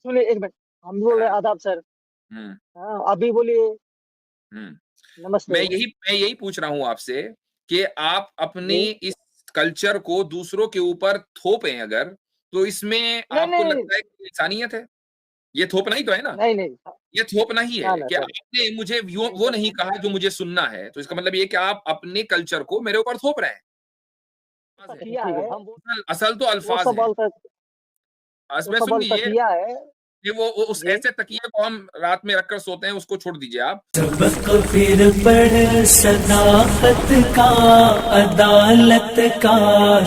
सुनिए एक मिनट। हम बोल रहे हाँ। हैं आदाब सर। हुँ, हाँ, अभी बोलिए। हुँ। नमस्ते। मैं यही पूछ रहा हूँ आपसे कि आप अपनी जी। इस कल्चर को दूसरों के ऊपर थोपें अगर, तो इसमें नहीं, आपको नहीं, लगता है कि इंसानियत है? ये थोपना ही तो है ना? नहीं, नहीं। ये थोपना ही ना, है ना कि सर। आपने मुझे नहीं वो सर। नहीं कहा जो मुझे सुनना है, तो इसका मतलब ये है कि आप अपने कल्चर को मेरे ऊपर थोप रहे हैं। अल्फाज़ है। किया है हम असल असल तो वो अल्फाज़ सब हैं। अल तक वो इसमें सब सुन अल तक लीजिए किया है। कि वो उस जी। ऐसे तकिए को हम रात में रखकर सोते हैं, उसको छोड़ दीजिए आप। सबक फिर पढ़ सदाकत का, अदालत का,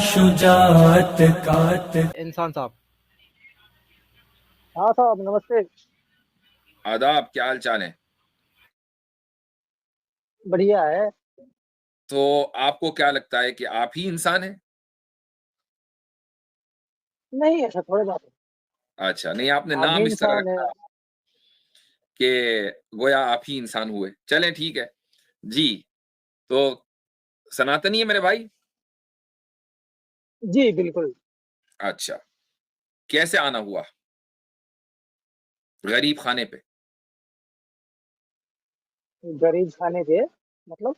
शुजात का। इंसान साहब। हाँ साहब नमस्ते। आदाब, क्या हाल-चाल है? बढ़िया है। तो आपको क्या लगता है कि आप ही इंसान हैं? नहीं ऐसा थोड़ी बात है। अच्छा, नहीं आपने आप भी नाम इस तरह इंसान है। रखा कि गोया आप ही इंसान हुए। चलें ठीक है। जी, तो सनातनी है मेरे भाई? जी, बिल्कुल। अच्छा, कैसे आना हुआ? गरीब खाने पे? गरीब खाने के मतलब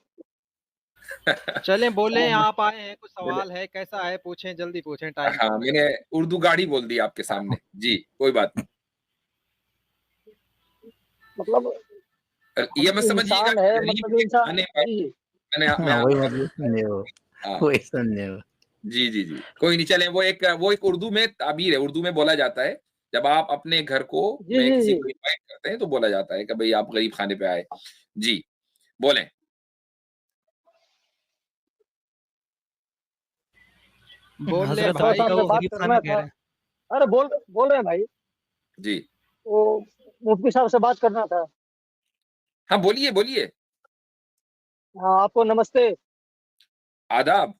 चलें बोलें, समझ में आप आए हैं, कुछ चले सवाल है, कैसा है? पूछें, जल्दी पूछें, टाइम हाँ, कम है। मैंने उर्दू गाड़ी बोल दी आपके सामने। जी, कोई बात नहीं। मतलब ये हम मत समझिएगा इंसान कि है गरीब मतलब के इंसान खाने पर जी। मैं हाँ, वही आपको मतलब समझे वो, हाँ, वही समझे वो। जी, जी, जी। कोई नहीं चलें वो एक उर्दू में ताबीर है, उर्दू में बोला जाता है, जब आप अपने घर को जी, में जी, किसी जी। को इनवाइट करते हैं तो बोला जाता है कि भई आप गरीब खाने पे आए। जी, बोलें। बोल ले हज़रत थोड़ा अली सा भाई। का आपसे वो बात गरीब खाना करना कह था। रहे हैं। अरे बोल रहे हैं भाई। जी। वो मुफ्ती साहब से बात करना था। हाँ, बोलिए, बोलिए। हाँ, आपको नमस्ते। आदाब।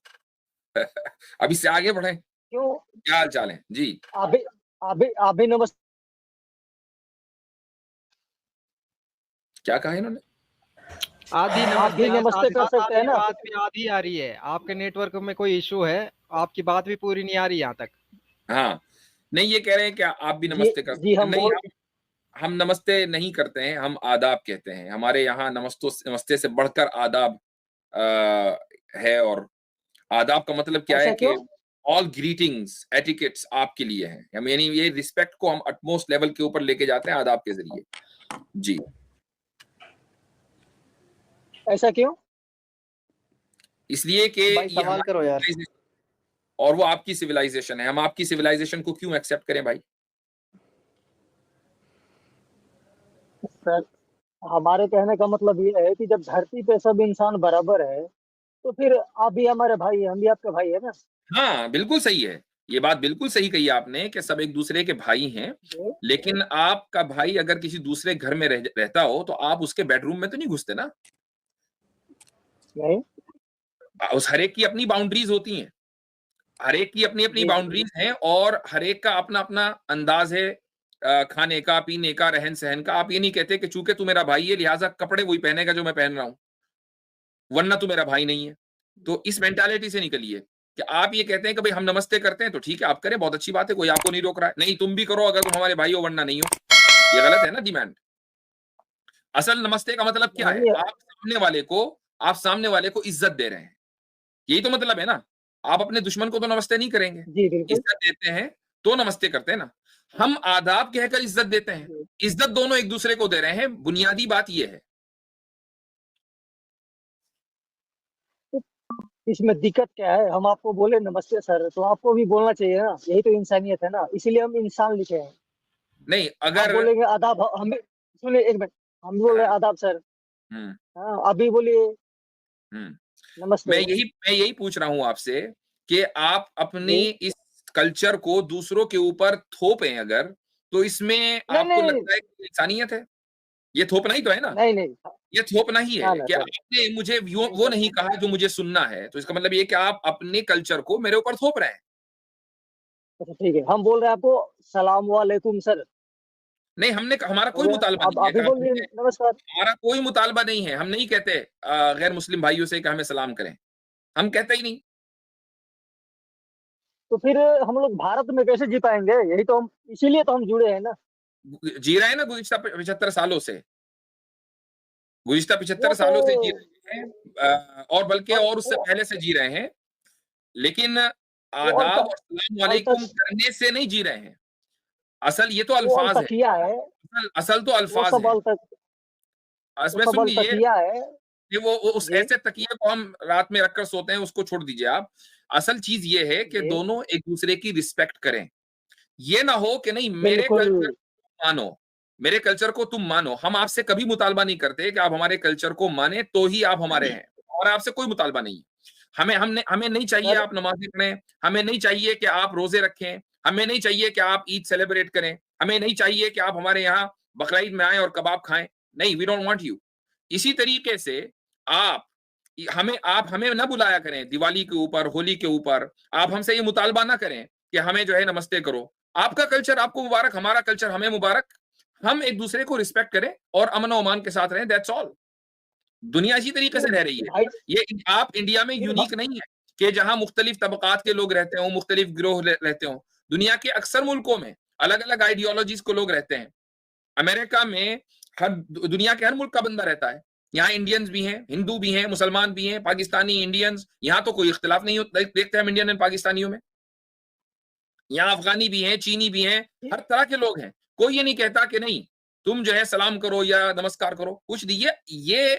अब इससे आगे बढ़ें। क्यों? क्या हाल-चाल है? जी। आप भी आप भी नमस्ते। क्या कहा इन्होंने? आधी आप भी नमस्ते के नमस्ते कर साथ-साथ सकते हैं आपकी ना? बात भी आधी आ रही है। आपके नेटवर्क में कोई इश्यू है, आपकी बात भी पूरी नहीं आ रही यहाँ तक। हाँ, नहीं ये कह रहे हैं कि आप भी जी, नमस्ते कर जी सकते हैं। हम नहीं, बोल हम नमस्ते नहीं करते हैं, हम आदाब कहते हैं। हमारे यहाँ नमस्ते से बढ़कर आदाब है और आदाब का मतलब क्या है ऐसा कि क्यों? ऑल ग्रीटिंग्स, एटिकेट्स आपके लिए हैं। हम यानी ये रिस्पेक्ट को हम अटमोस्ट लेवल के ऊपर लेके जाते हैं आदाब के ज़रिए। जी, ऐसा क्यों? इसलिए कि भाई ये सवाल करो हमारी यार। सिविलाइजेशन और वो आपकी सिविलाइजेशन है। हम आपकी सिविलाइजेशन को क्यों एक्सेप्ट करें भाई? सर, हमारे कहने का मतलब ये है कि जब धरती पे सब इंसान बराबर है, तो फिर आप भी हमारे भाई हैं, हम भी आपके भाई हैं ना? हाँ, बिल्कुल सही है। ये बात बिल्कुल सही कही आपने कि सब एक-दूसरे के भाई हैं, जी, लेकिन आपका भाई अगर किसी दूसरे घर में रहता हो, तो आप उसके बेडरूम में तो नहीं घुसते ना? नहीं, उस हर एक की अपनी बाउंड्रीज़ होती हैं। हर एक की अपनी-अपनी जी, बाउंड्रीज़ हैं और हर एक का अपना-अपना अंदाज़ है खाने का, पीने का, रहन-सहन का। आप ये नहीं कहते कि चूँकि तू मेरा भाई है, लिहाज़ा कपड़े वही पहनेगा जो मैं पहन रहा हूँ, वरना तू मेरा भाई नहीं है। तो इस मेंटालिटी से निकलिए कि आप ये कहते हैं कि भई हम नमस्ते करते हैं, तो ठीक है, आप करें, बहुत अच्छी बात है, कोई आपको नहीं रोक रहा है। नहीं, तुम भी करो अगर तुम हमारे भाई हो, वरना नहीं हो। ये गलत है ना डिमांड। असल नमस्ते का मतलब क्या है? नहीं, आप सामने वाले को इज़्ज़त दे रहे हैं। यही तो मतलब है ना। आप अपने दुश्मन को तो नमस्ते नहीं करेंगे। जी बिल्कुल। इज़्ज़त देते हैं, तो नमस्ते करते हैं ना। हम आदाब कहकर इज़्ज़त देते हैं। जी, इज़्ज़त दोनों एक-दूसरे को दे रहे हैं, बुनियादी बात ये है। तो इसमें दिक्कत क्या है? हम आपको बोले नमस्ते सर, तो आपको भी बोलना चाहिए ना, यही तो इंसानियत है ना, इसीलिए हम इंसान लिखे हैं। नहीं, आप अगर बोलेंगे आदाब हम भी सुनिए 1 मिनट। हम बोल रहे हाँ, हैं आदाब सर। हुँ, हाँ, आप भी बोलिए हुँ। मैं नमस्ते। यही मैं यही पूछ रहा हूँ आपसे कि आप अपनी जी। इस कल्चर को दूसरों के ऊपर थोपें अगर, तो इसमें नहीं, आपको नहीं, लगता है कि इंसानियत है? ये थोपना ही तो है ना? नहीं, नहीं। ये थोपना ही ना, है ना कि सर, आपने मुझे नहीं वो सर। नहीं कहा जो मुझे सुनना है। तो इसका मतलब ये है कि आप अपने कल्चर को मेरे ऊपर थोप रहे हैं। अच्छा ठीक है, हम बोल रहे हैं आपको सलाम वालेकुम सर। नहीं, हमारा हो कोई गया? मुतालबा नहीं आप है भी बोलिए हमने नमस्कार। हमारा कोई मुतालबा नहीं है। हम नहीं कहते गैर मुस्लिम भाइयों से कि हमें सलाम करें। हम कहते ही नहीं। तो फिर हम लोग भारत में कैसे जी पाएँगे? यही तो हम इसीलिए तो हम जुड़े हैं ना। जी रहे हैं ना गुज़िश्ता 75 सालों से। गुज़िश्ता 75 वो सालों से जी तो रहे हैं, और बल्कि और उससे वो पहले से जी रहे हैं। लेकिन वो आदाब और सलाम वालेकुम करने से नहीं जी रहे हैं। असल ये तो वो अल्फाज़ है। अलतकिया है, असल तो वो अल्फाज़ सब हैं। अलतक वो इसमें सब सुन लीजिए अलतकिया है। कि वो उस जी, ऐसे तकिए को हम रात में रखकर सोते हैं, उसको छोड़ दीजिए आप। असल चीज़ ये है कि जी, दोनों एक-दूसरे की रिस्पेक्ट करें। ये ना हो कि नहीं मेरे बिल्कुल। कल्चर को मानो, मेरे कल्चर को तुम मानो। हम आपसे कभी मुतालबा नहीं करते कि आप हमारे कल्चर को माने तो ही आप हमारे हैं, और आपसे कोई मुतालबा नहीं है। हमें नहीं चाहिए सर आप नमाज़ें पढ़ें, हमें नहीं चाहिए कि आप रोज़े रखें, हमें नहीं चाहिए कि आप ईद सेलिब्रेट करें, हमें नहीं चाहिए कि आप हमारे यहाँ बकरा-ईद में आएँ और कबाब खाएँ। नहीं, वी डोंट वांट यू। इसी तरीके से आप आप हमें ना बुलाया करें दिवाली के ऊपर, होली के ऊपर। आप हमसे ये मुतालबा ना करें कि हमें जो है नमस्ते करो। आपका कल्चर आपको मुबारक, हमारा कल्चर हमें मुबारक। हम एक-दूसरे को रिस्पेक्ट करें और अमन-ओ-अमान के साथ रहें, दैट्स ऑल। दुनिया इसी तरीके नहीं, से रह रही है। भाई ये आप इंडिया में नहीं यूनिक नहीं है कि जहाँ मुख्तलिफ तबकात के लोग रहते हों, मुख्तलिफ गिरोह रहते हों। दुनिया के अक्सर मुल्कों में अलग-अलग आइडियोलॉजीज़ को लोग रहते हैं। अमेरिका में दुनिया के हर मुल्क का बंदा रहता है। यहाँ इंडियंस भी हैं, हिंदू भी हैं, मुसलमान भी हैं, पाकिस्तानी, इंडियंस, यहाँ तो कोई इख्तिलाफ नहीं होता देखते हम इंडियन एंड पाकिस्तानियों में। यहाँ अफ़गानी भी हैं, चीनी भी हैं, हर तरह के लोग हैं। कोई ये नहीं कहता कि नहीं, तुम जो है सलाम करो या नमस्कार करो, कुछ नहीं। ये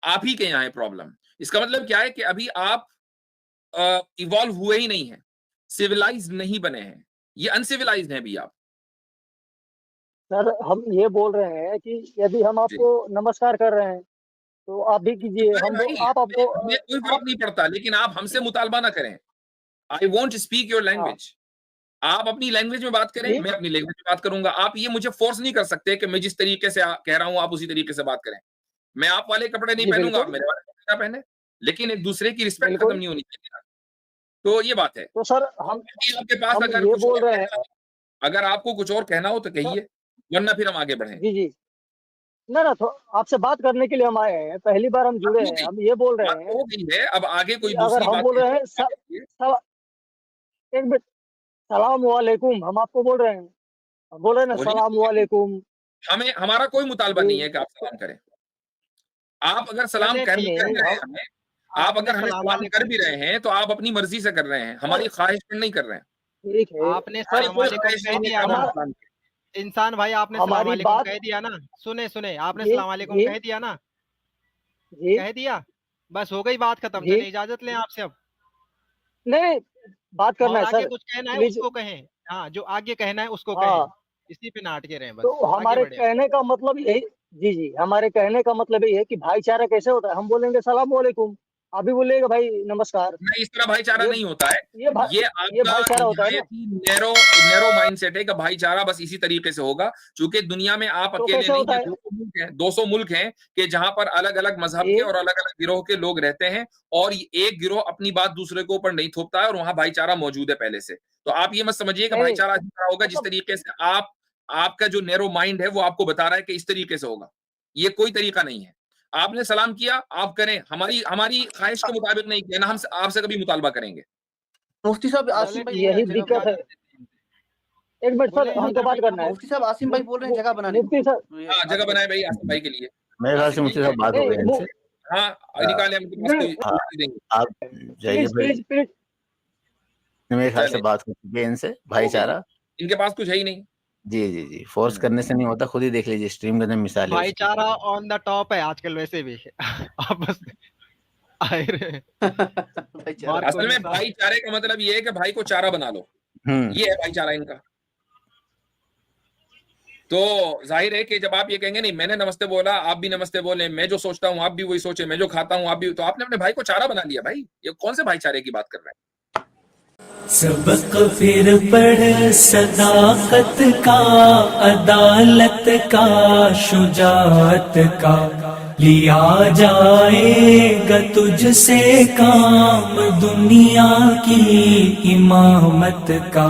आप ही के यहाँ है प्रॉब्लम। इसका मतलब क्या है कि अभी आप इवॉल्व हुए ही नहीं हैं, सिविलाइज़्ड नहीं बने हैं। ये अनसिविलाइज़्ड हैं अभी आप। सर, हम ये बोल रहे हैं कि यदि हम जी। आपको नमस्कार कर रहे हैं, तो आप भी तो कीजिए। करें हम भाई, आप हमको हमें कोई फ़र्क आप नहीं पड़ता, लेकिन आप हमसे मुतालबा ना करें। आई वोंट स्पीक योर हाँ, लैंग्वेज। आप अपनी लैंग्वेज में बात करें, जी, मैं अपनी लैंग्वेज में बात करूँगा। आप ये मुझे फ़ोर्स नहीं कर सकते कि मैं जिस तरीके से कह रहा हूँ, आप उसी तरीके से बात करें। मैं आप वाले कपड़े नहीं जी, पहनूँगा, आप बिल्कुल, मेरे वाले कपड़े ना पहने, लेकिन एक-दूसरे की रिस्पेक्ट खत्म बिल्कुल। नहीं होनी चाहिए ना। तो ये बात है। तो सर बाकी आपके पास हम अगर ये कुछ बोल और रहे हैं कहना हो, अगर आपको कुछ और कहना हो तो सर, कहिए, वरना फिर हम आगे बढ़ें। जी, जी। ना तो आपसे बात करने के लिए हम आए हैं, पहली बार हम जुड़े हैं। हम ये बोल बात रहे हैं तो हो गई है, अब आगे कि कोई अगर दूसरी हम बोल बातें रहे हैं स एक मिनट, सलाम वालेकुम हम आपको बोल रहे हैं। हम बोल रहे हैं ना बोलिए। सलाम वालेकुम। हमें हमारा कोई मुतालबा जी, नहीं है कि आप सलाम करें। आप अगर सलाम चलिए कर भी ठीक कर है। नहीं रहे हैं हम हमें, आप आपने अगर हमें सलाम सलाम कर वालेकुम भी रहे हैं, तो आप अपनी मर्ज़ी से कर रहे हैं, सर हमारी ख़्वाहिश पर नहीं कर रहे हैं। ठीक है। आपने सर हमारी सलाम कोई वालेकुम ख़्वाहिश कह नहीं है कि दिया आप ना। हमें हमा सलाम करें। इंसान भाई, आपने सलाम हमारी वालेकुम बात कह दिया ना। सुने सुने, आपने जी, सलाम वालेकुम जी, कह दिया ना। जी, कह दिया, बस हो गई बात खत्म। जी। चलिए इजाजत लें आपसे अब। नहीं, बात करना और है आगे सर, कुछ कहना है प्लीज़। उसको कहें। हाँ, जो आगे कहना है उसको कहें। हाँ, इसी पे ना अटके रहें, बस तो आगे हमारे बढ़े आप। कहने का मतलब यही जी, जी, हमारे कहने का मतलब यही है कि भाईचारा कैसे होता है? हम बोलेंगे सलाम वालेकुम, आप भी बोलिएगा भाई नमस्कार। नहीं, इस तरह भाईचारा ये नहीं होता है। ये भा ये ये आपका भाईचारा होता है ना? निहायत ही नैरो नैरो माइंडसेट है कि भाईचारा बस इसी तरीके से होगा, चूँकि दुनिया में आप तो अकेले कैसे नहीं होता हैं, है? 200 मुल्क हैं कि जहाँ पर अलग-अलग मज़हब के जी, और अलग-अलग गिरोह के लोग रहते हैं, और एक गिरोह अपनी बात दूसरे के ऊपर नहीं थोपता है, और वहाँ भाईचारा मौजूद है पहले से। तो आप ये मत समझिए कि नहीं, नहीं, भाईचारा इस तरह होगा जिस मतलब तरीके से आपका जो नैरो माइंड है वो आपको बता रहा है कि इस तरीके से होगा। ये कोई तरीका नहीं है। आपने सलाम किया, आप करें, हमारी हमारी ख़्वाहिश के मुताबिक नहीं किया ना, हम आपसे कभी मुतालबा करेंगे। मुफ्ती साहब बस आसिम चलिए भाई ठीक बोल है, रहे यही हैं फिर जगह बना दिक्कत है। इजाजत लीजिए। देते हैं। एक मिनट सर, बोले हमको हैदर बात भाई क्या करना है। बोल मुफ्ती साहब आसिम मु भाई बोल रहे हैं मु जगह बना मुफ्ती सर लीजिए। ये हाँ, जगह आगे बनाए बढ़ते भाई हैं। आसिफ भाई के लिए। मेरे ख्याल से आसिफ भाई मुझसे क्या सब बात हो नहीं, गई है मु इनसे। हाँ, अ, निकाले उनके पास नहीं, कोई हाँ, देंगे। आप जाइए प्लीज़, भाई। Please, please. मेरे ख्याल से चलें, बात हो चुकी है इनसे, हो गई। भाईचारा। इनके पास कुछ है ही नहीं। जी, जी, जी, फ़ोर्स हुँ। करने से नहीं होता, खुद ही देख लीजिए स्ट्रीम के अंदर मिसाल है उसकी। भाईचारा ऑन द टॉप है आजकल वैसे भी। आपस में आए रहे हैं, भाईचारा मार्को असल में निशा। भाईचारे का मतलब ये है कि भाई को चारा बना लो, हुँ, ये है भाईचारा इनका। तो ज़ाहिर है कि जब आप ये कहेंगे नहीं मैंने नमस्ते बोला, आप भी नमस्ते बोलें, मैं जो सोचता हूँ आप भी वही सोचें, मैं जो खाता हूँ आप भी, तो आपने अपने भाई को चारा बना लिया भाई। ये कौन से भाईचारे की बात कर रहे हैं? सबक फिर पढ़ सदाकत का, अदालत का, शुजात का, लिया जाएगा तुझसे काम दुनिया की इमामत का।